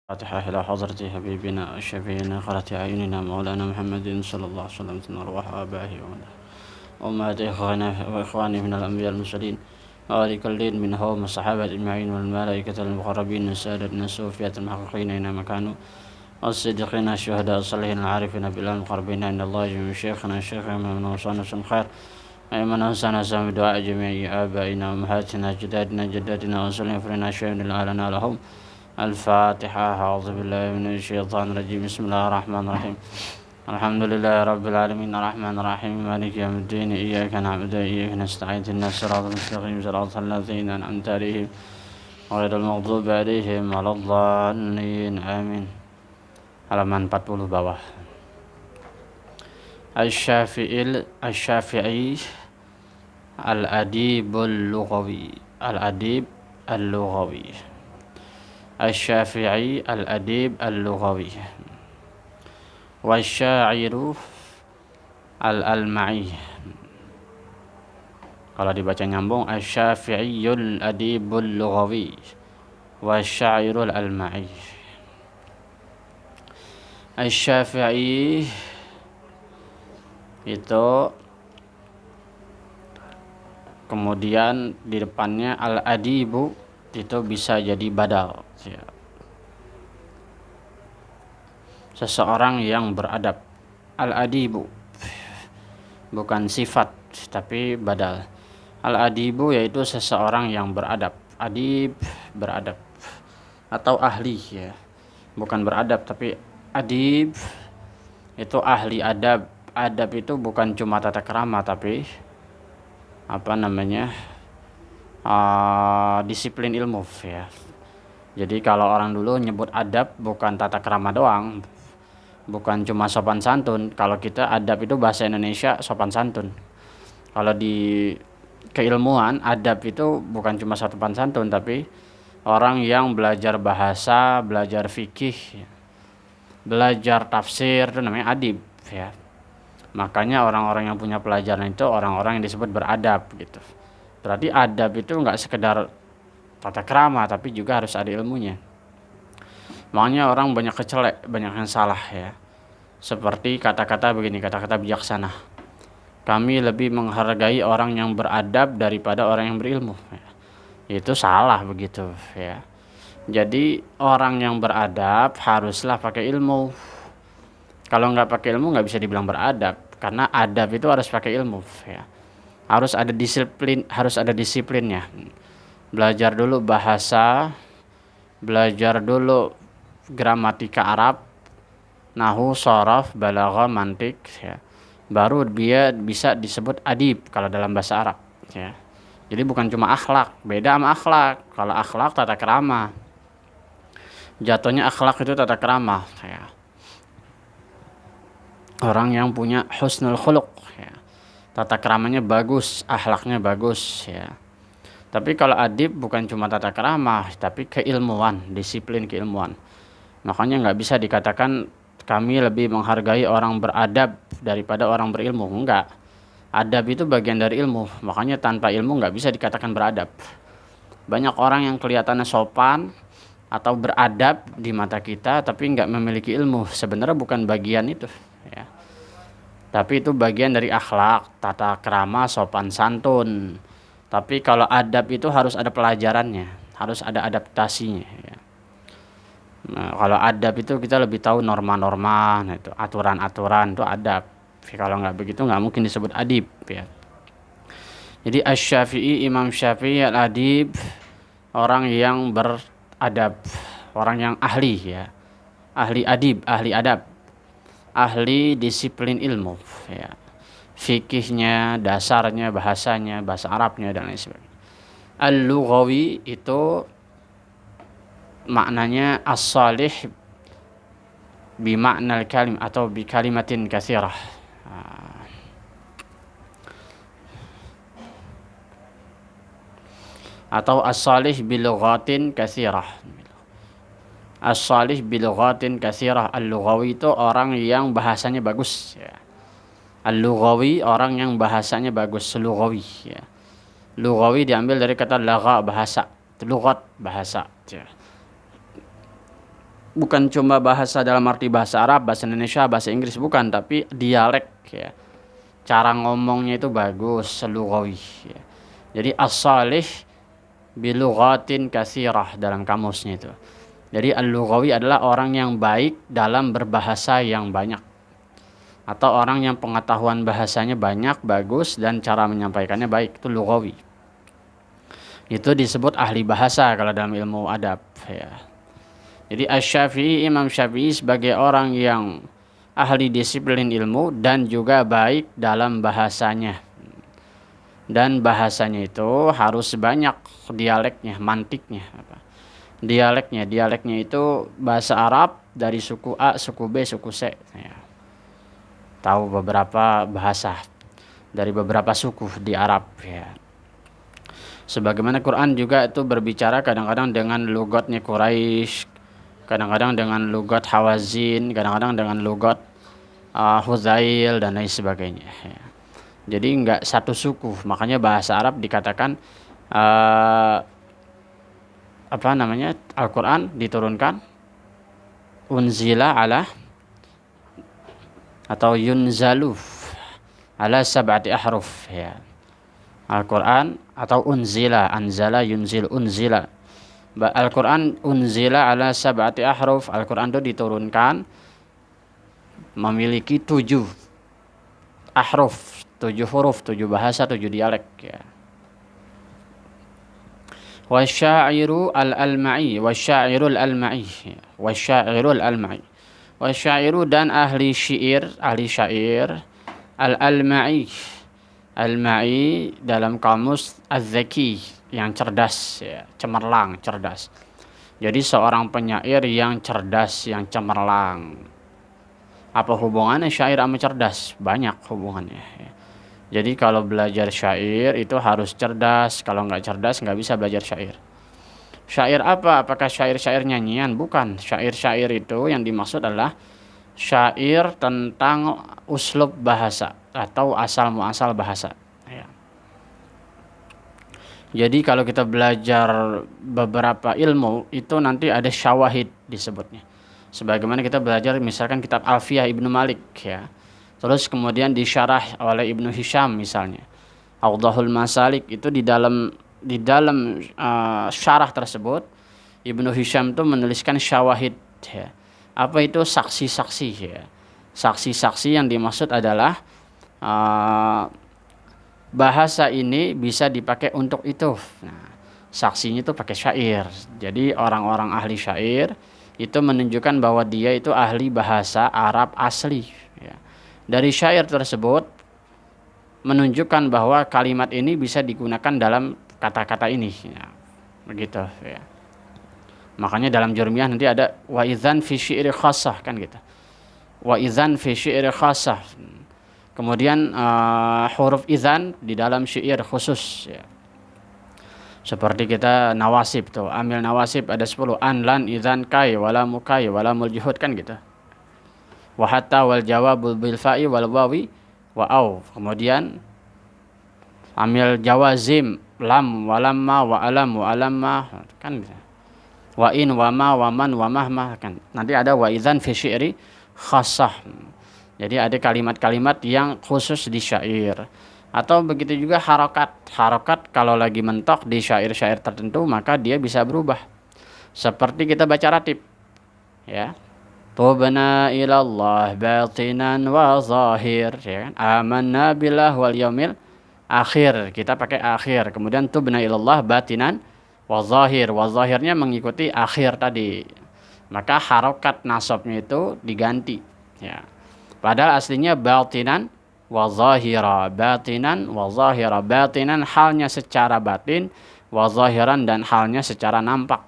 فاتحة إلى حضرة حبيبنا وشفينا قرة أعيننا مولانا محمد صلى الله عليه وسلم أرواح آبائه وأمهاته وإخوانه من الأنبياء المرسلين وآل كلين منهم الصحابة أجمعين والملائكة المقربين سادتنا الصوفية المحققين أينما كانوا والصديقين الشهداء الصالحين العارفين بالله المقربين عند الله جميع شيخنا الشيخ من وصانا خير أيمن أنسانا سامي دعاء جميع آبائنا وأمهاتنا جدادنا جداتنا وسلم فرنا شيئا لنا لهم الفاتحة. أعوذ بالله من الشيطان الرجيم. بسم الله الرحمن الرحيم. الحمد لله رب العالمين الرحمن الرحيم مالك يوم الدين إياك نعبد وإياك نستعين اهدنا الصراط المستقيم صراط الذين أنعمت عليهم غير المغضوب عليهم ولا الضالين آمين. Halaman 40 bawah. Asy-Syafi'i al-adibul lughawi. Al-adib al-lughawi. Asy-Syafi'i al-adib al-lughawi. Wasya'iru al-alma'i. Kalau dibaca nyambung, Asy-Syafi'iyul adibul lughawi wasya'iru al-alma'i. Asy-Syafi'i itu kemudian di depannya al-adibu itu bisa jadi badal, seseorang yang beradab. Al-adibu bukan sifat tapi badal. Al-adibu yaitu seseorang yang beradab. Adib beradab atau ahli, bukan beradab tapi adib itu ahli adab. Adab itu bukan cuma tata krama tapi disiplin ilmu, Jadi kalau orang dulu nyebut adab bukan tata krama doang, bukan cuma sopan santun. Kalau kita adab itu bahasa Indonesia sopan santun. Kalau di keilmuan adab itu bukan cuma sopan santun tapi orang yang belajar bahasa, belajar fikih, belajar tafsir itu namanya adib, Makanya orang-orang yang punya pelajaran itu orang-orang yang disebut beradab gitu. Berarti adab itu enggak sekedar tata krama tapi juga harus ada ilmunya. Makanya orang banyak kecelek, banyak yang salah, Seperti kata-kata begini, kata-kata bijaksana. Kami lebih menghargai orang yang beradab daripada orang yang berilmu. Itu salah begitu, Jadi orang yang beradab haruslah pakai ilmu. Kalau nggak pakai ilmu nggak bisa dibilang beradab, karena adab itu harus pakai ilmu, Harus ada disiplinnya. Belajar dulu bahasa, belajar dulu gramatika Arab, nahwu, sharaf, balaghah, mantik, Baru dia bisa disebut adib kalau dalam bahasa Arab, Jadi bukan cuma akhlak, beda sama akhlak. Kalau akhlak tata krama. Jatuhnya akhlak itu tata krama, Orang yang punya husnul khuluq, Tata kramanya bagus, akhlaknya bagus, Tapi kalau adib bukan cuma tata krama, tapi keilmuan, disiplin keilmuan. Makanya nggak bisa dikatakan kami lebih menghargai orang beradab daripada orang berilmu. Enggak. Adab itu bagian dari ilmu. Makanya tanpa ilmu nggak bisa dikatakan beradab. Banyak orang yang kelihatannya sopan atau beradab di mata kita tapi nggak memiliki ilmu. Sebenarnya bukan bagian itu, Tapi itu bagian dari akhlak, tata krama, sopan santun. Tapi kalau adab itu harus ada pelajarannya, harus ada adaptasinya, Nah, kalau adab itu kita lebih tahu norma-norma, itu aturan-aturan itu adab. Kalau nggak begitu nggak mungkin disebut adib, Jadi Asy-Syafi'i, Imam Syafi'i al-adib, orang yang beradab, orang yang ahli, ahli adib, ahli adab, ahli disiplin ilmu, fikihnya, dasarnya, bahasanya, bahasa Arabnya dan lain sebagainya. Al-lughawi itu maknanya as-salih bi makna al-kalim atau bi kalimatin katsirah. Atau as-salih bi lughatin katsirah. As-salih bi lughatin katsirah. Al-lughawi itu orang yang bahasanya bagus, Al-lughawi orang yang bahasanya bagus, lughawi, Lughawi diambil dari kata lagha, bahasa. Lughat, bahasa, bukan cuma bahasa dalam arti bahasa Arab, bahasa Indonesia, bahasa Inggris, bukan, tapi dialek ya. Cara ngomongnya itu bagus, lughawi ya. Jadi as-salih bilughatin katsirah dalam kamusnya itu. Jadi al-lughawi adalah orang yang baik dalam berbahasa yang banyak, atau orang yang pengetahuan bahasanya banyak, bagus, dan cara menyampaikannya baik, itu lughawi. Itu disebut ahli bahasa kalau dalam ilmu adab ya. Jadi Asy-Syafi'i, Imam Syafi'i sebagai orang yang ahli disiplin ilmu dan juga baik dalam bahasanya. Dan bahasanya itu harus banyak dialeknya, mantiknya apa? Dialeknya itu bahasa Arab dari suku A, suku B, suku C ya. Tahu beberapa bahasa dari beberapa suku di Arab ya. Sebagaimana Quran juga itu berbicara kadang-kadang dengan logatnya Quraisy, kadang-kadang dengan logat Hawazin, kadang-kadang dengan logat Huzail dan lain sebagainya ya. Jadi enggak satu suku, makanya bahasa Arab dikatakan apa namanya, Al-Quran diturunkan unzila ala atau yunzalu ala sab'ati ahruf ya. Al-Quran atau unzila, anzala, yunzil, unzila. Al-Quran unzila ala sab'ati ahruf. Al-Quran itu diturunkan memiliki 7 ahruf, 7 huruf, 7 bahasa, 7 dialek ya. Wasyairu al-alma'i, wasyairul alma'i, wasyairul alma'i. Wasyairu dan ahli syair, al-alma'i. Al-ma'i dalam kamus az-zaki, yang cerdas ya, cemerlang, cerdas. Jadi seorang penyair yang cerdas, yang cemerlang. Apa hubungannya syair sama cerdas? Banyak hubungannya ya. Jadi kalau belajar syair itu harus cerdas. Kalau nggak cerdas nggak bisa belajar syair. Syair apa? Apakah syair-syair nyanyian? Bukan. Syair-syair itu yang dimaksud adalah syair tentang uslub bahasa atau asal muasal bahasa. Ya. Jadi kalau kita belajar beberapa ilmu itu nanti ada syawahid disebutnya. Sebagaimana kita belajar misalkan kitab Alfiyah Ibnu Malik ya. Terus kemudian disyarah oleh Ibnu Hisham misalnya. Awdahul Masalik itu di dalam syarah tersebut Ibnu Hisham itu menuliskan syawahid ya. Apa itu saksi-saksi ya. Saksi-saksi yang dimaksud adalah bahasa ini bisa dipakai untuk itu. Nah, saksinya itu pakai syair. Jadi orang-orang ahli syair itu menunjukkan bahwa dia itu ahli bahasa Arab asli ya. Dari syair tersebut menunjukkan bahwa kalimat ini bisa digunakan dalam kata-kata ini ya. Begitu ya. Makanya dalam Jurmiyah nanti ada wa idzan fi syi'ri khassah kan gitu. Wa idzan fi syi'ri khassah. Kemudian huruf idzan di dalam syair khusus ya. Seperti kita nawasib tuh, ambil nawasib ada 10, an, lan, idzan, kai, wala mukai, wala muljuhud kan gitu. Wa hatta wal jawabul bil fa'i wal wawi wa au. Kemudian ambil jawazim lam, walamma, wa alam, wa alamma kan gitu. Wa in, wa ma, wa man, wa mahma kan. Nanti ada wa idzan fi syi'ri khassah. Jadi ada kalimat-kalimat yang khusus di syair. Atau begitu juga harokat. Harokat kalau lagi mentok di syair-syair tertentu maka dia bisa berubah. Seperti kita baca ratib. Ya. Tubna ilallah batinan wa zahir. Ya kan? Amanna billah wal yaumil akhir. Kita pakai akhir. Kemudian tubna ilallah batinan wa zahir. Wa zahirnya mengikuti akhir tadi. Maka harokat nasabnya itu diganti. Ya. Padahal aslinya batinan wa zahira, batinan wa zahira, batinan halnya secara batin, wa zahiran dan halnya secara nampak.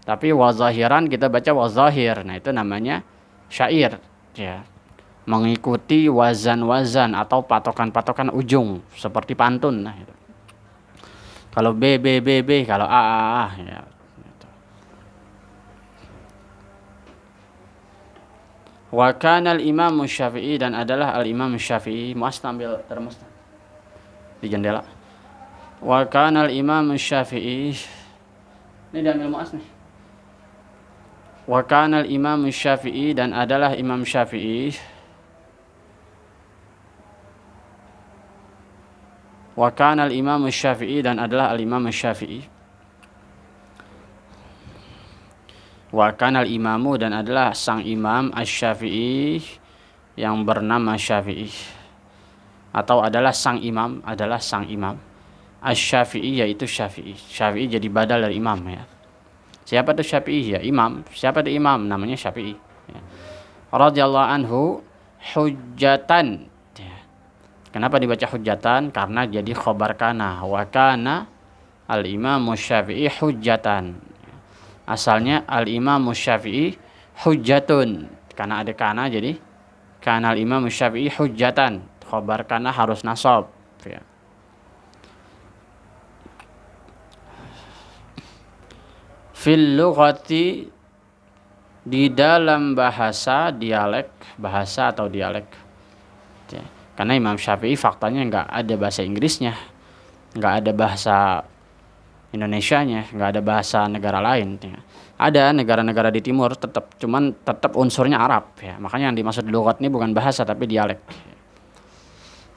Tapi wa zahiran kita baca wa zahir. Nah, itu namanya syair ya. Mengikuti wazan-wazan atau patokan-patokan ujung seperti pantun nah itu. Kalau B B B B, kalau A A A ya. Wa kana al-Imam Syafi'i dan adalah al-Imam Syafi'i, muas ambil termos di jendela. Wa kana al-Imam Syafi'i, ini diambil muas nih. Wa kana al-Imam Syafi'i, dan adalah Imam Syafi'i. Wa kana al-Imam Syafi'i, dan adalah al-Imam Syafi'i. Wa kana al-Imamu, dan adalah sang Imam Asy-Syafi'i yang bernama Syafi'i. Atau adalah sang Imam, Asy-Syafi'i, yaitu Syafi'i. Syafi'i jadi badal dari imam ya. Siapa itu Syafi'i? Ya imam. Siapa itu imam? Namanya Syafi'i ya. Radhiyallahu anhu hujjatan ya. Kenapa dibaca hujjatan? Karena jadi khobar kana. Wa kana al-imamu Syafi'i hujjatan. Asalnya al-imamu Syafi'i hujjatun. Karena ada kana jadi kana al-imamu Syafi'i hujjatan. Khobar kana harus nasab ya. Fil lughati, di dalam bahasa, bahasa atau dialek ya. Karena Imam Syafi'i faktanya nggak ada bahasa Inggrisnya, nggak ada bahasa Indonesianya, nggak ada bahasa negara lain ya. Ada negara-negara di timur cuman tetap unsurnya Arab ya. Makanya yang dimaksud lughat ini bukan bahasa tapi dialek.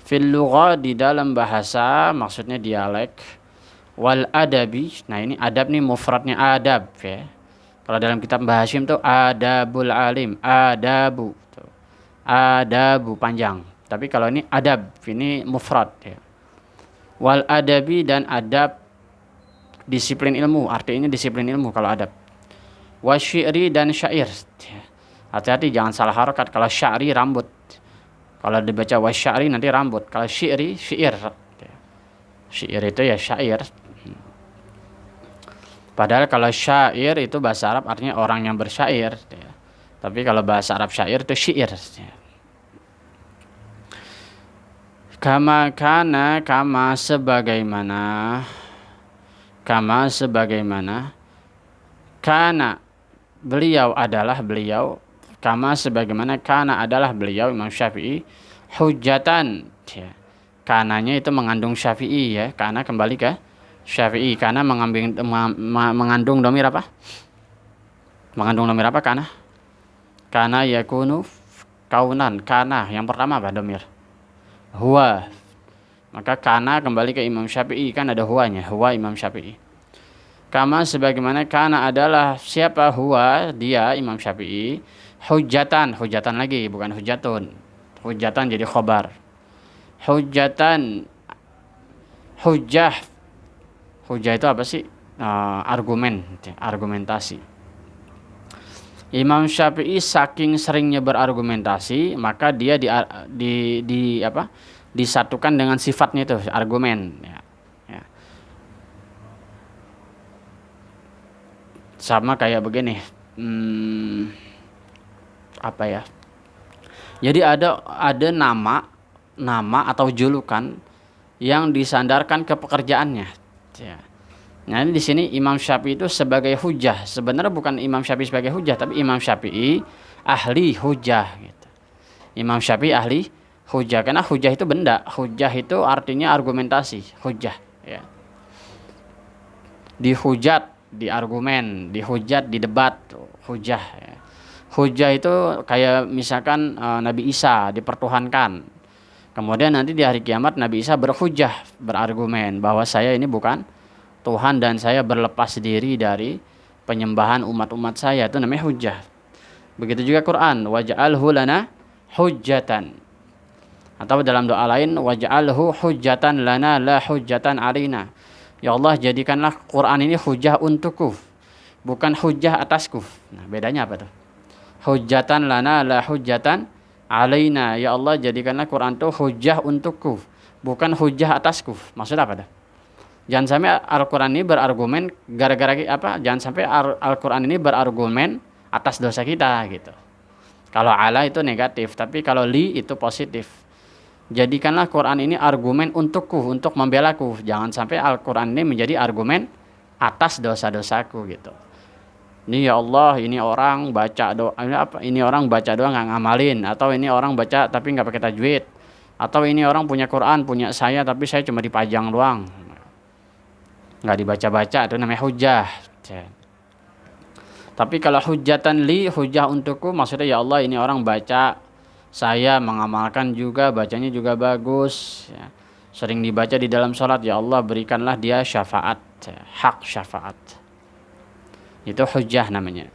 Fil lugha, di dalam bahasa maksudnya dialek. Wal adabi, nah ini adab nih mufradnya adab ya. Kalau dalam kitab Mbah Hasyim tuh adabul alim, adabu tuh. Adabu panjang. Tapi kalau ini adab, ini mufrad ya. Wal adabi, dan adab disiplin ilmu, artinya disiplin ilmu kalau adab. Wasyi'ri, dan syair ya. Hati-hati jangan salah harokat. Kalau sya'ri rambut, kalau dibaca wasya'ri nanti rambut. Kalau syi'ri syair ya. Syair itu ya syair. Padahal kalau syair itu bahasa Arab artinya orang yang bersyair ya. Tapi kalau bahasa Arab syair itu syair ya. Kama kana, kama sebagaimana kana beliau adalah kama sebagaimana kana adalah beliau Imam Syafi'i hujjatan ya. Kananya itu mengandung Syafi'i ya. Kana kembali ke Syafi'i, karena mengandung domir apa? Mengandung domir apa kana? Kana yakunu kaunan. Kana yang pertama apa domir? Huwa. Maka kana kembali ke Imam Syafi'i, kan ada huwanya, huwa Imam Syafi'i. Kama sebagaimana kana adalah siapa? Huwa, dia Imam Syafi'i. Hujjatan lagi, bukan hujjatun. Hujjatan jadi khobar. Hujjatan, hujjah itu apa sih? Argumentasi. Imam Syafi'i saking seringnya berargumentasi, maka dia disatukan dengan sifatnya itu, argumen ya. Ya. Sama kayak begini. Apa ya? Jadi ada nama atau julukan yang disandarkan ke pekerjaannya. Ya. Nah ini di sini Imam Syafi'i itu sebagai hujah. Sebenarnya bukan Imam Syafi'i sebagai hujah, tapi Imam Syafi'i ahli hujah. Gitu. Imam Syafi'i ahli hujah, karena hujah itu benda. Hujah itu artinya argumentasi. Hujah. Ya. Dihujat, diargumen, dihujat, didebat. Hujah. Ya. Hujah itu kayak misalkan Nabi Isa dipertuhankan. Kemudian nanti di hari kiamat Nabi Isa berhujah, berargumen bahwa saya ini bukan Tuhan dan saya berlepas diri dari penyembahan umat-umat saya. Itu namanya hujah. Begitu juga Quran, waj'alhu lana hujjatan. Atau dalam doa lain, waj'alhu hujjatan lana la hujjatan alina. Ya Allah, jadikanlah Quran ini hujah untukku, bukan hujah atasku. Nah, bedanya apa tuh? Hujjatan lana la hujjatan alaina. Ya Allah, jadikanlah Quran itu hujah untukku, bukan hujah atasku. Maksud apa dah? Jangan sampai Al-Quran ini berargumen gara-gara apa? Jangan sampai Al-Quran ini berargumen atas dosa kita gitu. Kalau ala itu negatif, tapi kalau li itu positif. Jadikanlah Quran ini argumen untukku, untuk membelaku. Jangan sampai Al-Quran ini menjadi argumen atas dosa-dosaku gitu. Ini ya Allah, ini orang baca doa, ini orang baca doa nggak ngamalin, atau ini orang baca tapi nggak pakai tajwid, atau ini orang punya Quran punya saya tapi saya cuma dipajang doang, nggak dibaca-baca, itu namanya hujah. Tapi kalau hujatan li, hujah untukku, maksudnya ya Allah ini orang baca, saya mengamalkan juga, bacanya juga bagus, ya. Sering dibaca di dalam sholat, ya Allah berikanlah dia syafaat, ya. Hak syafaat. Itu hujah namanya.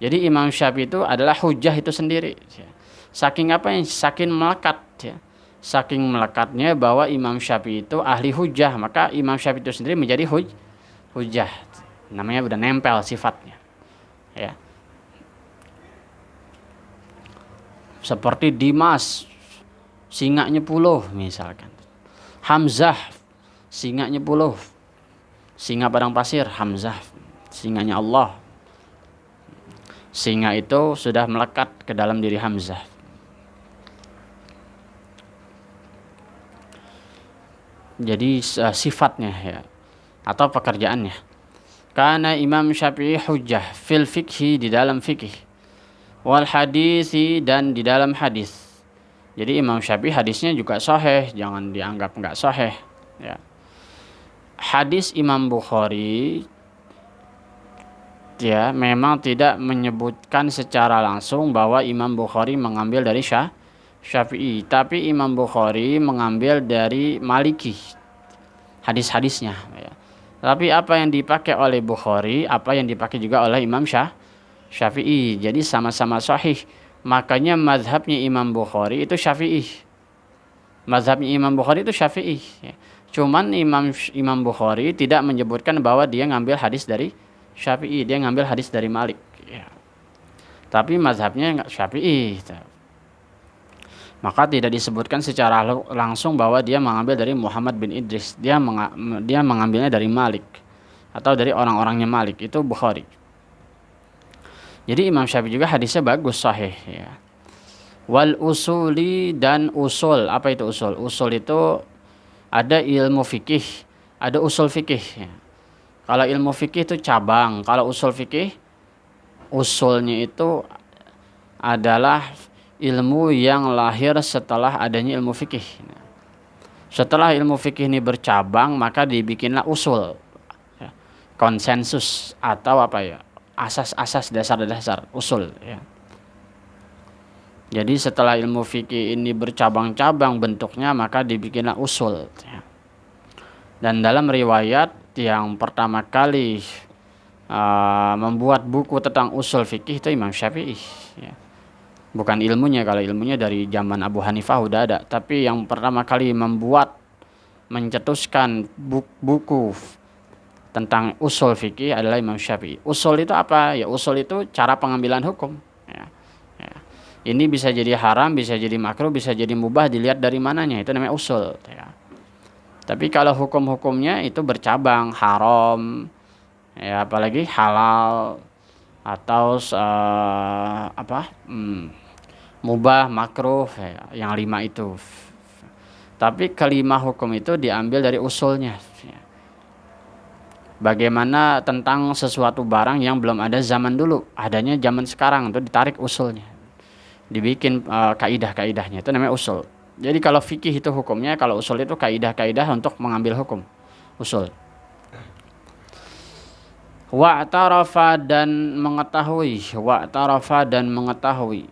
Jadi Imam Syafi'i itu adalah hujah itu sendiri, ya. Saking apa yang saking melekat, ya. Saking melekatnya bahwa Imam Syafi'i itu ahli hujah, maka Imam Syafi'i itu sendiri menjadi hujah. Namanya udah nempel sifatnya. Ya. Seperti Dimas singanya 10 misalkan. Hamzah singanya 10. Singa padang pasir, Hamzah singanya Allah. Singa itu sudah melekat ke dalam diri Hamzah. Jadi sifatnya ya atau pekerjaannya. Karena Imam Syafi'i hujjah fil fikhi, di dalam fikih, wal hadisi, dan di dalam hadis. Jadi Imam Syafi'i hadisnya juga sahih, jangan dianggap enggak sahih, ya. Hadis Imam Bukhari ya memang tidak menyebutkan secara langsung bahwa Imam Bukhari mengambil dari Syafi'i, tapi Imam Bukhari mengambil dari Maliki hadis-hadisnya, ya. Tapi apa yang dipakai oleh Bukhari, apa yang dipakai juga oleh Imam Syafi'i. Jadi sama-sama sahih. Makanya mazhabnya Imam Bukhari itu Syafi'i. Mazhabnya Imam Bukhari itu Syafi'i. Ya. Cuman Imam Bukhari tidak menyebutkan bahwa dia ngambil hadis dari Syafi'i. Dia ngambil hadis dari Malik. Ya. Tapi mazhabnya nggak Syafi'i. Maka tidak disebutkan secara langsung bahwa dia mengambil dari Muhammad bin Idris. Dia mengambilnya dari Malik atau dari orang-orangnya Malik. Itu Bukhari. Jadi Imam Syafi'i juga hadisnya bagus, sahih, ya. Wal usuli, dan usul. Apa itu usul? Usul itu ada ilmu fikih, ada usul fikih, ya. Kalau ilmu fikih itu cabang. Kalau usul fikih, usulnya itu adalah ilmu yang lahir setelah adanya ilmu fikih. Setelah ilmu fikih ini bercabang, maka dibikinlah usul, ya. Konsensus atau apa ya, asas-asas, dasar-dasar usul, ya. Jadi setelah ilmu fikih ini bercabang-cabang bentuknya, maka dibikinlah usul, ya. Dan dalam riwayat yang pertama kali membuat buku tentang usul fikih itu Imam Syafi'i, ya. Bukan ilmunya, kalau ilmunya dari zaman Abu Hanifah udah ada. Tapi yang pertama kali mencetuskan buku tentang usul fikih adalah Imam Syafi'i. Usul itu apa? Ya usul itu cara pengambilan hukum. Ya. Ya. Ini bisa jadi haram, bisa jadi makruh, bisa jadi mubah, dilihat dari mananya. Itu namanya usul. Ya. Tapi kalau hukum-hukumnya itu bercabang, haram, ya apalagi halal, atau mubah, makruh, ya, yang 5 itu. Tapi kelima hukum itu diambil dari usulnya, ya. Bagaimana tentang sesuatu barang yang belum ada zaman dulu, adanya zaman sekarang, itu ditarik usulnya, dibikin kaidah-kaidahnya, itu namanya usul. Jadi kalau fikih itu hukumnya, kalau usul itu kaidah-kaidah untuk mengambil hukum, usul. Wa'tarafa, dan mengetahui. Wa'tarafa, dan mengetahui.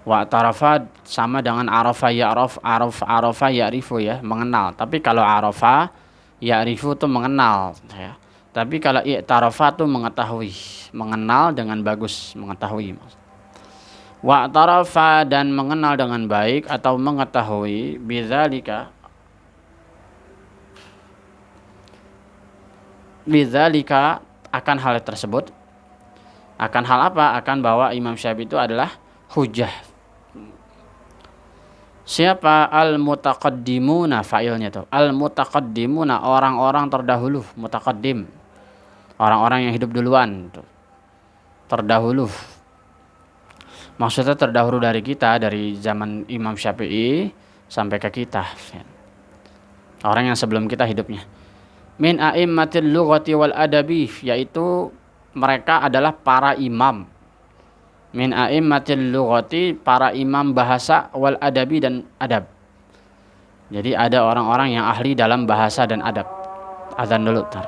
Wa'tarafa sama dengan arafa ya'raf, arafa ya'rifu, ya, mengenal. Tapi kalau arafa ya'rifu itu mengenal, ya. Tapi kalau i'tarafa itu mengetahui, mengenal dengan bagus, mengetahui. Wa'tarafa, dan mengenal dengan baik atau mengetahui, bidzalika akan hal tersebut. Akan hal apa? Akan bahwa Imam Syafi'i itu adalah hujjah. Siapa? Al-mutaqaddimuna, fa'ilnya tuh. Al-mutaqaddimuna, orang-orang terdahulu, mutaqaddim. Orang-orang yang hidup duluan tuh. Terdahulu. Maksudnya terdahulu dari kita, dari zaman Imam Syafi'i sampai ke kita. Orang yang sebelum kita hidupnya. Min a'immatil lughati wal adabi, yaitu mereka adalah para imam. Min a'immatil lughati, para imam bahasa, wal adabi, dan adab. Jadi ada orang-orang yang ahli dalam bahasa dan adab. Azan dulu, tar.